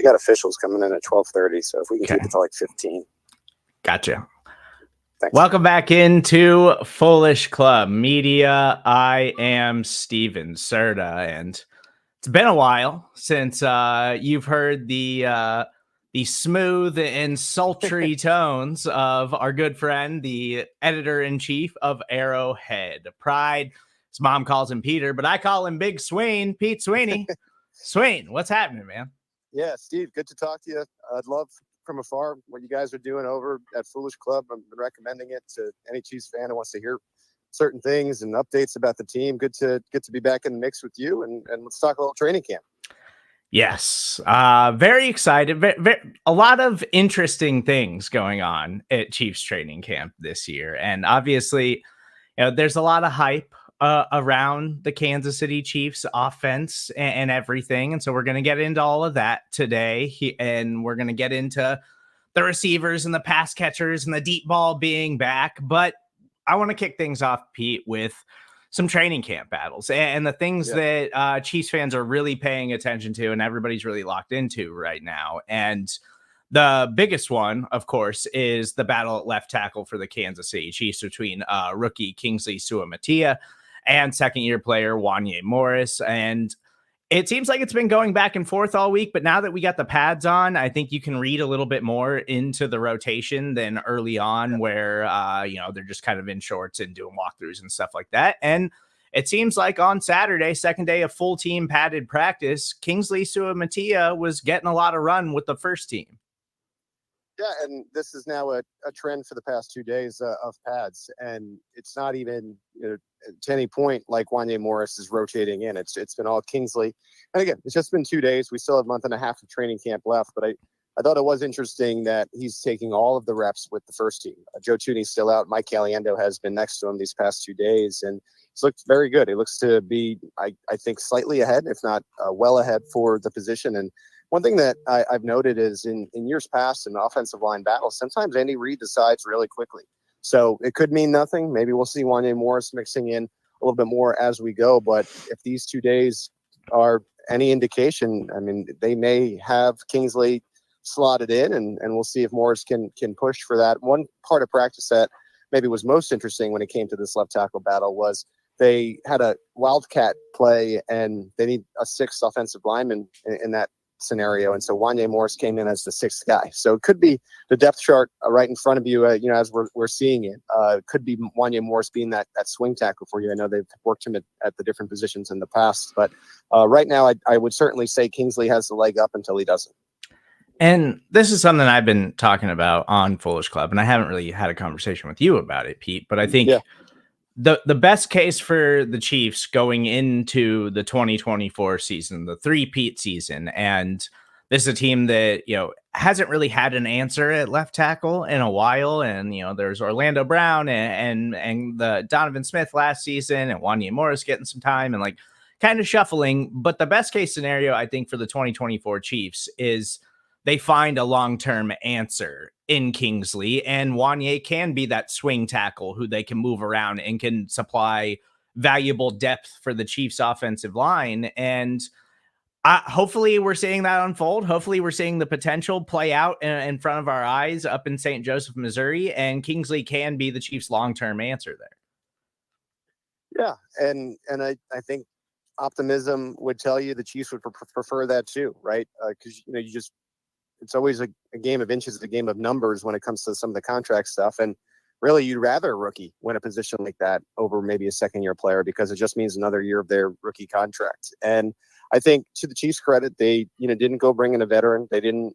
got officials coming in at 12:30. So if we can keep it to like 15. Gotcha. Thanks. Welcome back into Foolish Club Media. I am Steven Serda, and it's been a while since you've heard the smooth and sultry tones of our good friend, the editor-in-chief of Arrowhead. Pride. His mom calls him Peter, but I call him Big Sween, Pete Sweeney. Sween, what's happening, man? Yeah, Steve, good to talk to you. I'd love from afar what you guys are doing over at Foolish Club. I've been recommending it to any Chiefs fan who wants to hear certain things and updates about the team. Good to be back in the mix with you, and let's talk a little training camp. Yes, very excited. A lot of interesting things going on at Chiefs training camp this year, and obviously, there's a lot of hype around the Kansas City Chiefs offense and everything. And so we're going to get into all of that today. And we're going to get into the receivers and the pass catchers and the deep ball being back. But I want to kick things off, Pete, with some training camp battles and the things that Chiefs fans are really paying attention to and everybody's really locked into right now. And the biggest one, of course, is the battle at left tackle for the Kansas City Chiefs between rookie Kingsley Suamataia and second-year player Wanya Morris. And it seems like it's been going back and forth all week, but now that we got the pads on, I think you can read a little bit more into the rotation than early on where, they're just kind of in shorts and doing walkthroughs and stuff like that. And it seems like on Saturday, second day of full team padded practice, Kingsley Suamataia was getting a lot of run with the first team. Yeah, and this is now a trend for the past 2 days of pads, and it's not even to any point like Wanya Morris is rotating in. It's been all Kingsley, and again, it's just been 2 days. We still have a month and a half of training camp left, but I thought it was interesting that he's taking all of the reps with the first team. Joe Thuney's still out. Mike Caliendo has been next to him these past 2 days, and he's looked very good. He looks to be, I think, slightly ahead, if not well ahead for the position. And one thing that I've noted is in years past in offensive line battles, sometimes Andy Reid decides really quickly. So it could mean nothing. Maybe we'll see Wanya Morris mixing in a little bit more as we go. But if these 2 days are any indication, I mean, they may have Kingsley slotted in, and we'll see if Morris can push for that. One part of practice that maybe was most interesting when it came to this left tackle battle was they had a wildcat play, and they need a sixth offensive lineman in that scenario, and so Wanya Morris came in as the sixth guy. So it could be the depth chart right in front of you, as we're seeing it. Could be Wanya Morris being that swing tackle for you. I know they've worked him at the different positions in the past, but right now I would certainly say Kingsley has the leg up until he doesn't. And this is something I've been talking about on Foolish Club, and I haven't really had a conversation with you about it, Pete, but I think the best case for the Chiefs going into the 2024 season, the three-peat season, and this is a team that, hasn't really had an answer at left tackle in a while. And, there's Orlando Brown and the Donovan Smith last season and Wanya Morris getting some time and kind of shuffling. But the best case scenario, I think, for the 2024 Chiefs is they find a long-term answer in Kingsley, and Wanya can be that swing tackle who they can move around and can supply valuable depth for the Chiefs offensive line. And hopefully we're seeing that unfold. Hopefully we're seeing the potential play out in front of our eyes up in St. Joseph, Missouri, and Kingsley can be the Chiefs' long-term answer there. Yeah, and I think optimism would tell you the Chiefs would prefer that too, right? Because it's always a game of inches, a game of numbers when it comes to some of the contract stuff. And really, you'd rather a rookie win a position like that over maybe a second-year player because it just means another year of their rookie contract. And I think to the Chiefs' credit, they didn't go bring in a veteran. They didn't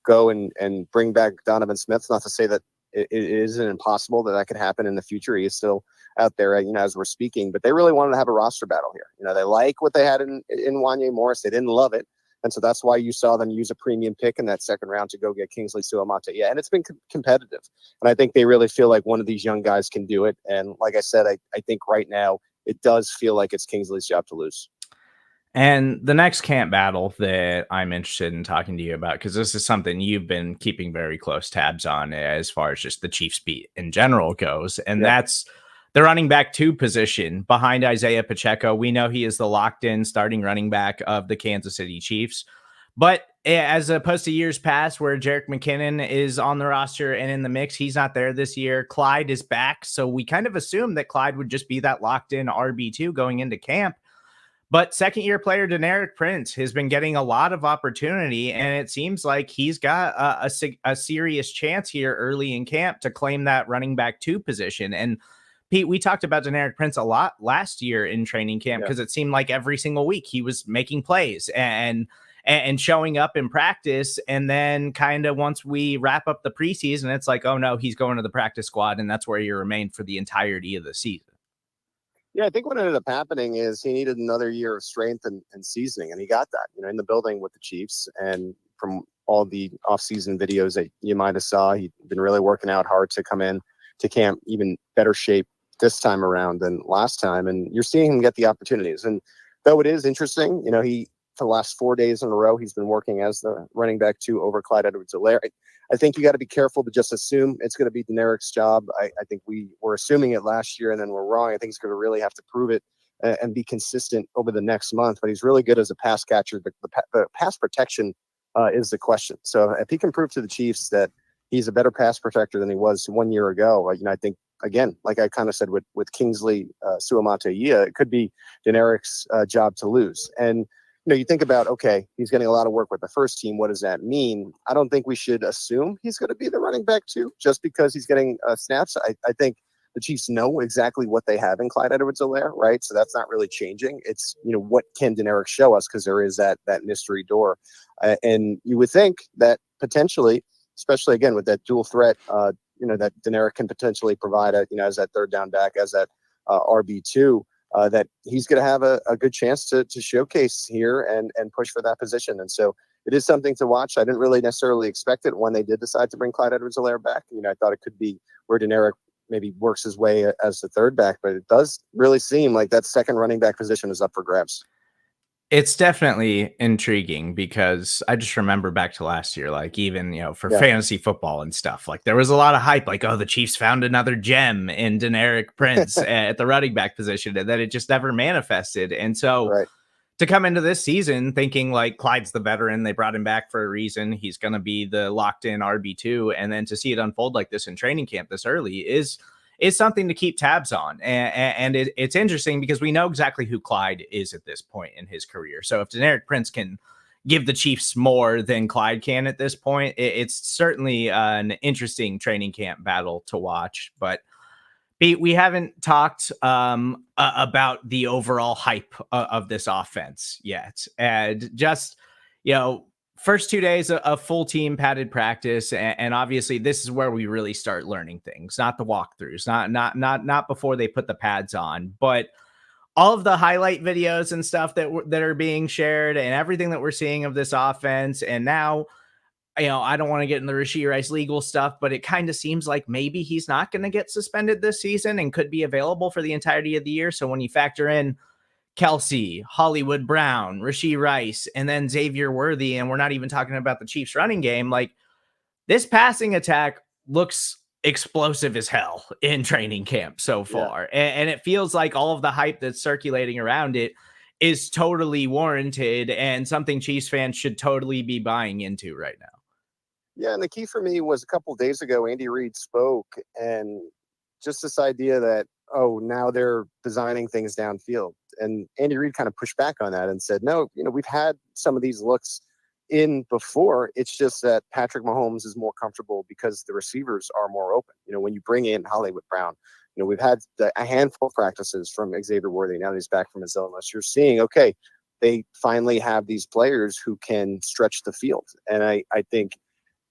go and bring back Donovan Smith. Not to say that it isn't impossible that could happen in the future. He is still out there, as we're speaking. But they really wanted to have a roster battle here. They like what they had in Wanya Morris. They didn't love it. And so that's why you saw them use a premium pick in that second round to go get Kingsley Suamataia. And it's been competitive. And I think they really feel like one of these young guys can do it. And like I said, I think right now it does feel like it's Kingsley's job to lose. And the next camp battle that I'm interested in talking to you about, because this is something you've been keeping very close tabs on as far as just the Chiefs beat in general goes. And that's the running back 2 position behind Isiah Pacheco. We know he is the locked in starting running back of the Kansas City Chiefs. But as opposed to years past where Jerick McKinnon is on the roster and in the mix, he's not there this year. Clyde is back. So we kind of assumed that Clyde would just be that locked in RB2 going into camp. But second-year player Deneric Prince has been getting a lot of opportunity, and it seems like he's got a serious chance here early in camp to claim that running back 2 position. And Pete, we talked about Deneric Prince a lot last year in training camp because it seemed like every single week he was making plays and showing up in practice. And then kind of once we wrap up the preseason, it's like, oh no, he's going to the practice squad, and that's where he remained for the entirety of the season. Yeah, I think what ended up happening is he needed another year of strength and seasoning, and he got that, in the building with the Chiefs. And from all the offseason videos that you might have saw, he'd been really working out hard to come in to camp even better shape this time around than last time. And you're seeing him get the opportunities. And though it is interesting, he for the last 4 days in a row, he's been working as the running back 2 over Clyde Edwards-Helaire. I think you got to be careful to just assume it's going to be Deneric's job. I think we were assuming it last year and then we're wrong. I think he's going to really have to prove it and be consistent over the next month. But he's really good as a pass catcher. The pass protection is the question. So if he can prove to the Chiefs that he's a better pass protector than he was 1 year ago, I think, again, like I kind of said with Kingsley Suamataia, it could be Deneric's job to lose. And you think about, okay, he's getting a lot of work with the first team. What does that mean? I don't think we should assume he's going to be the running back 2 just because he's getting snaps. I think the Chiefs know exactly what they have in Clyde Edwards-Helaire, right? So that's not really changing. It's, what can Deneric show us? Because there is that mystery door. And you would think that potentially, especially again with that dual threat, that Deneric can potentially provide as that third down back, as that RB2, that he's going to have a good chance to showcase here and push for that position. And so it is something to watch. I didn't really necessarily expect it when they did decide to bring Clyde Edwards-Helaire back. I thought it could be where Deneric maybe works his way as the third back, but it does really seem like that second running back position is up for grabs. It's definitely intriguing because I just remember back to last year, like even, for fantasy football and stuff, like there was a lot of hype, like, oh, the Chiefs found another gem in Deneric Prince at the running back position, and then it just never manifested. And so to come into this season thinking like Clyde's the veteran, they brought him back for a reason, he's going to be the locked in RB2, and then to see it unfold like this in training camp this early is something to keep tabs on. And it's interesting because we know exactly who Clyde is at this point in his career. So if Deneric Prince can give the Chiefs more than Clyde can at this point, it's certainly an interesting training camp battle to watch. But Pete, we haven't talked about the overall hype of this offense yet. And just, first 2 days of full team padded practice, and obviously this is where we really start learning things, not the walkthroughs, not before they put the pads on, but all of the highlight videos and stuff that are being shared and everything that we're seeing of this offense. And now, I don't want to get in the Rashee Rice legal stuff, but it kind of seems like maybe he's not going to get suspended this season and could be available for the entirety of the year. So when you factor in Kelsey, Hollywood Brown, Rashee Rice, and then Xavier Worthy, and we're not even talking about the Chiefs running game, like this passing attack looks explosive as hell in training camp so far. And it feels like all of the hype that's circulating around it is totally warranted and something Chiefs fans should totally be buying into right now. Yeah, and the key for me was a couple of days ago, Andy Reid spoke, and just this idea that, now they're designing things downfield. And Andy Reid kind of pushed back on that and said, no, we've had some of these looks in before. It's just that Patrick Mahomes is more comfortable because the receivers are more open. When you bring in Hollywood Brown, we've had a handful of practices from Xavier Worthy. Now that he's back from his illness, you're seeing, okay, they finally have these players who can stretch the field. And I think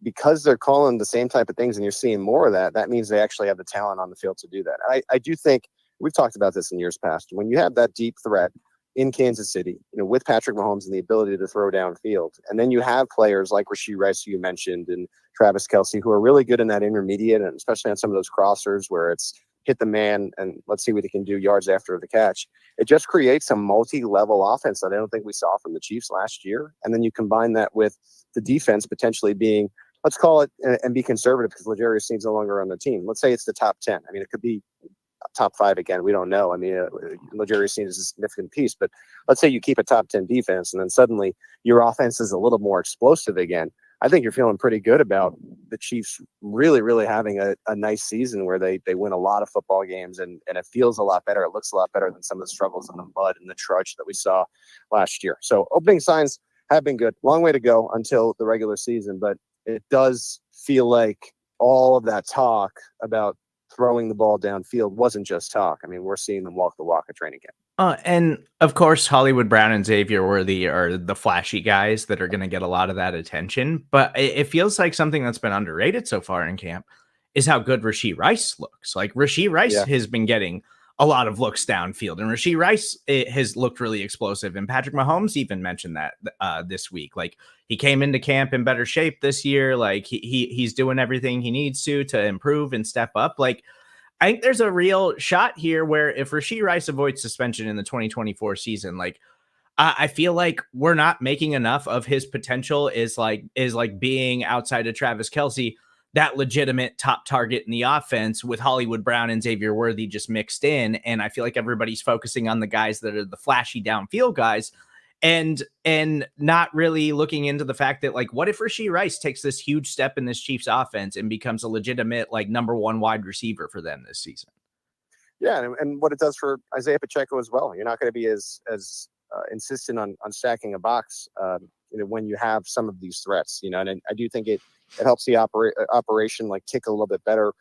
because they're calling the same type of things and you're seeing more of that, that means they actually have the talent on the field to do that. I do think we've talked about this in years past. When you have that deep threat in Kansas City, with Patrick Mahomes and the ability to throw downfield, and then you have players like Rashee Rice, who you mentioned, and Travis Kelsey, who are really good in that intermediate, and especially on some of those crossers where it's hit the man and let's see what he can do yards after the catch. It just creates a multi-level offense that I don't think we saw from the Chiefs last year. And then you combine that with the defense potentially being, let's call it, and be conservative because L'Jarius Sneed's no longer on the team. Let's say it's the top 10. I mean, it could be top 5 again. We don't know. I mean, L'Jarius Sneed is a significant piece, but let's say you keep a top 10 defense and then suddenly your offense is a little more explosive again. I think you're feeling pretty good about the Chiefs really, really having a nice season where they win a lot of football games and it feels a lot better. It looks a lot better than some of the struggles in the mud and the trudge that we saw last year. So opening signs have been good. Long way to go until the regular season, but it does feel like all of that talk about throwing the ball downfield wasn't just talk. I mean, we're seeing them walk the walk at training camp. And of course, Hollywood Brown and Xavier Worthy are the flashy guys that are going to get a lot of that attention. But it feels like something that's been underrated so far in camp is how good Rashee Rice looks. Like Rashee Rice has been getting a lot of looks downfield, and Rashee Rice has looked really explosive. And Patrick Mahomes even mentioned that this week. Like he came into camp in better shape this year. Like he's doing everything he needs to improve and step up. Like I think there's a real shot here where if Rashee Rice avoids suspension in the 2024 season, like I feel like we're not making enough of his potential is like being outside of Travis Kelce, that legitimate top target in the offense with Hollywood Brown and Xavier Worthy just mixed in. And I feel like everybody's focusing on the guys that are the flashy downfield guys and not really looking into the fact that, like, what if Rashee Rice takes this huge step in this Chiefs offense and becomes a legitimate, like, number 1 wide receiver for them this season? Yeah. And what it does for Isiah Pacheco as well. You're not going to be as insistent on stacking a box, when you have some of these threats, and I do think it helps the operation like tick a little bit better,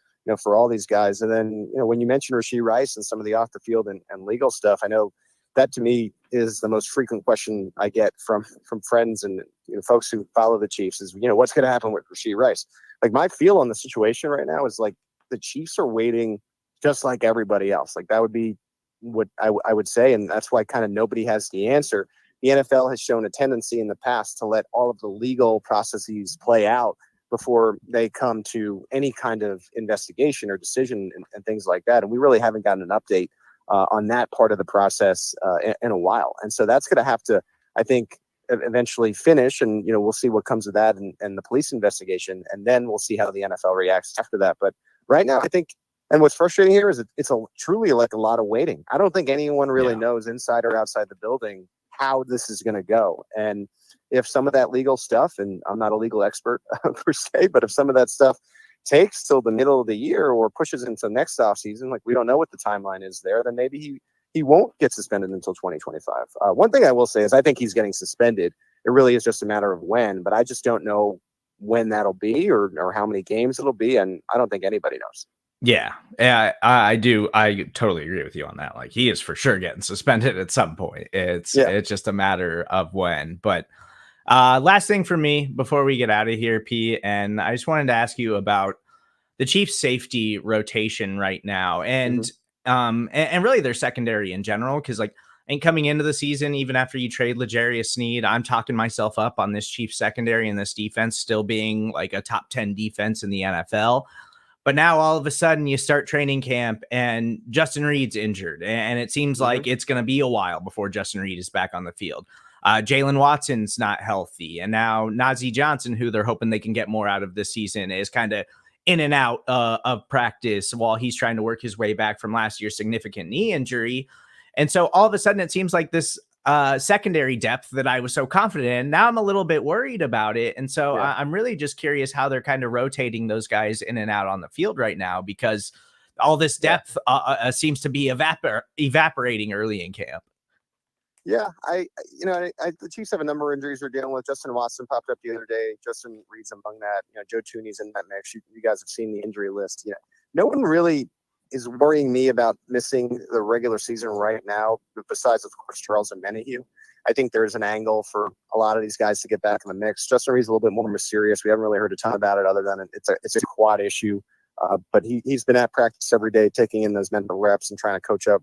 for all these guys. And then, when you mention Rashee Rice and some of the off the field and legal stuff, I know that to me is the most frequent question I get from friends and folks who follow the Chiefs is, what's going to happen with Rashee Rice? Like my feel on the situation right now is like the Chiefs are waiting just like everybody else. Like that would be what I would say. And that's why kind of nobody has the answer. The NFL has shown a tendency in the past to let all of the legal processes play out before they come to any kind of investigation or decision and things like that. And we really haven't gotten an update on that part of the process in a while. And so that's going to have to, I think, eventually finish. And, we'll see what comes of that and the police investigation. And then we'll see how the NFL reacts after that. But right now, I think, and what's frustrating here is it's truly like a lot of waiting. I don't think anyone really knows inside or outside the building how this is going to go. And if some of that legal stuff, and I'm not a legal expert per se, but if some of that stuff takes till the middle of the year or pushes into next offseason, like we don't know what the timeline is there, then maybe he won't get suspended until 2025. One thing I will say is I think he's getting suspended. It really is just a matter of when, but I just don't know when that'll be or how many games it'll be. And I don't think anybody knows. Yeah, I do. I totally agree with you on that. Like he is for sure getting suspended at some point. It's just a matter of when. But last thing for me before we get out of here, P, and I just wanted to ask you about the Chiefs safety rotation right now and really their secondary in general. Cause like, and coming into the season, even after you trade L'Jarius Sneed, I'm talking myself up on this Chiefs secondary and this defense still being like a top 10 defense in the NFL. But now all of a sudden you start training camp and Justin Reid's injured. And it seems like it's going to be a while before Justin Reid is back on the field. Jalen Watson's not healthy. And now Najee Johnson, who they're hoping they can get more out of this season, is kind of in and out of practice while he's trying to work his way back from last year's significant knee injury. And so all of a sudden it seems like this secondary depth that I was so confident in, now I'm a little bit worried about it. And so I'm really just curious how they're kind of rotating those guys in and out on the field right now, because all this depth seems to be evaporating early in camp. Yeah, the Chiefs have a number of injuries they're dealing with. Justin Watson popped up the other day. Justin Reid's among that. Joe Tooney's in that mix. You guys have seen the injury list. No one really is worrying me about missing the regular season right now, besides, of course, Charles and Menahue. I think there's an angle for a lot of these guys to get back in the mix. Justin Reid's a little bit more mysterious. We haven't really heard a ton about it other than it's a quad issue. But he's been at practice every day, taking in those mental reps and trying to coach up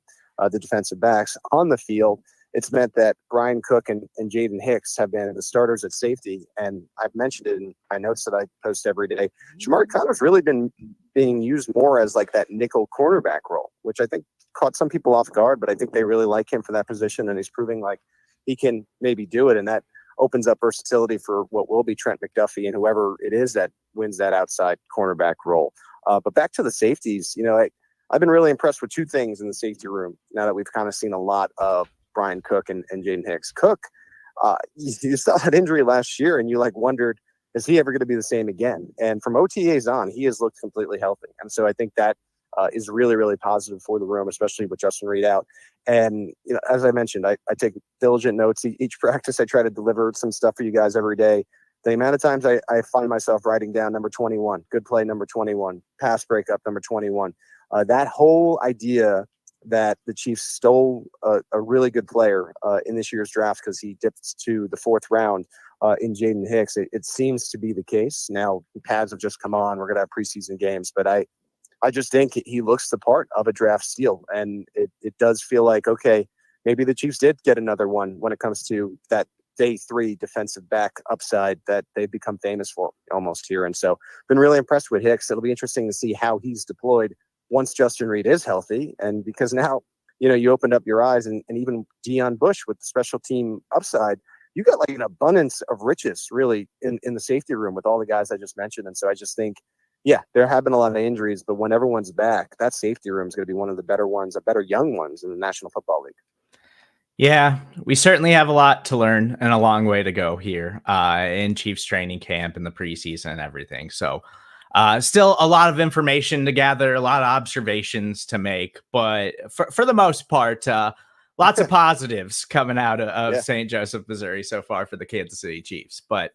the defensive backs on the field. It's meant that Brian Cook and Jaden Hicks have been the starters at safety. And I've mentioned it in my notes that I post every day. Shamari Connor's really been being used more as like that nickel cornerback role, which I think caught some people off guard, but I think they really like him for that position. And he's proving like he can maybe do it. And that opens up versatility for what will be Trent McDuffie and whoever it is that wins that outside cornerback role. But back to the safeties, I've been really impressed with two things in the safety room now that we've kind of seen a lot of Brian Cook and Jaden Hicks. Cook, you saw that injury last year and you wondered, is he ever going to be the same again? And from OTAs on, he has looked completely healthy. And so I think that is really, really positive for the room, especially with Justin Reid out. And as I mentioned, I take diligent notes each practice. I try to deliver some stuff for you guys every day. The amount of times I find myself writing down number 21, good play number 21, pass breakup number 21. That whole idea that the Chiefs stole a really good player in this year's draft because he dipped to the 4th round in Jaden Hicks, it seems to be the case. Now, pads have just come on. We're going to have preseason games, but I just think he looks the part of a draft steal. And it does feel like, okay, maybe the Chiefs did get another one when it comes to that day 3 defensive back upside that they've become famous for almost here. And so been really impressed with Hicks. It'll be interesting to see how he's deployed once Justin Reid is healthy. And because now, you opened up your eyes and even Deion Bush with the special team upside, you got an abundance of riches really in the safety room with all the guys I just mentioned. And so I just think, yeah, there have been a lot of injuries, but when everyone's back, that safety room is going to be one of the better ones, the better young ones in the National Football League. Yeah, we certainly have a lot to learn and a long way to go here in Chiefs training camp and the preseason and everything. So still a lot of information to gather, a lot of observations to make, but for the most part, lots of positives coming out of St. Joseph, Missouri so far for the Kansas City Chiefs. But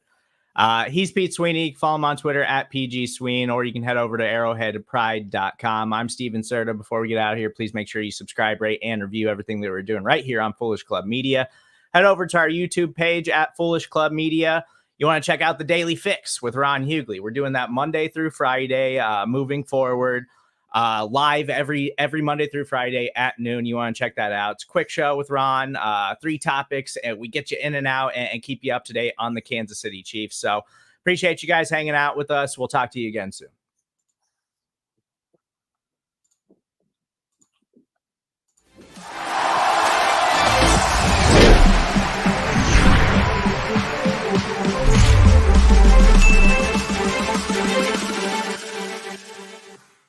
he's Pete Sweeney. Follow him on Twitter at PGSween, or you can head over to arrowheadpride.com. I'm Steven Serda. Before we get out of here, please make sure you subscribe, rate, and review everything that we're doing right here on Foolish Club Media. Head over to our YouTube page at Foolish Club Media. You want to check out the Daily Fix with Ron Hughley. We're doing that Monday through Friday, moving forward, live every Monday through Friday at noon. You want to check that out. It's a quick show with Ron, 3 topics, and we get you in and out and keep you up to date on the Kansas City Chiefs. So appreciate you guys hanging out with us. We'll talk to you again soon.